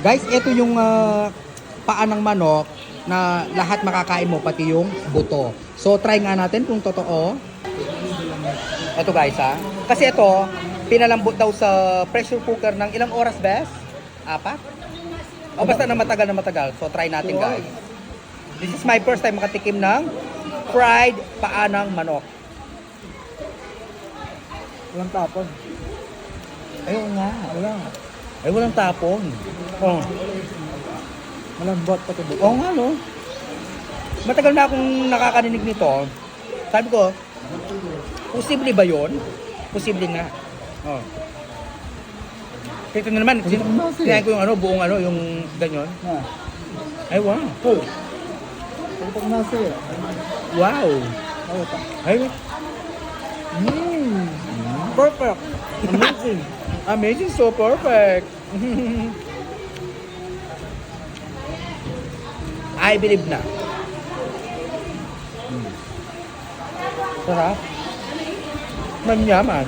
Guys, ito yung paa ng manok na lahat makakain mo, pati yung buto. So, try nga natin kung totoo. Ito guys kasi ito, pinalambot daw sa pressure cooker ng ilang oras, bes? 4? O basta na matagal. So, try natin guys. This is my first time makatikim ng fried paa ng manok. Walang tapon. Ayun nga. Wala. Ay, walang tapon. Oh. Malambot pati buto. Oo nga, no? Matagal na akong nakakarinig nito. Sabi ko, posible ba yun? Posible nga. Oh. Ito na naman, sinayin ko yung buong yung ganyan. Ha. Ay, wow. Full. Pagpag nasa eh. Wow. Oh, Ay, perfect. Amazing. amazing, so perfect. I believe na. Sarap. Manyaman.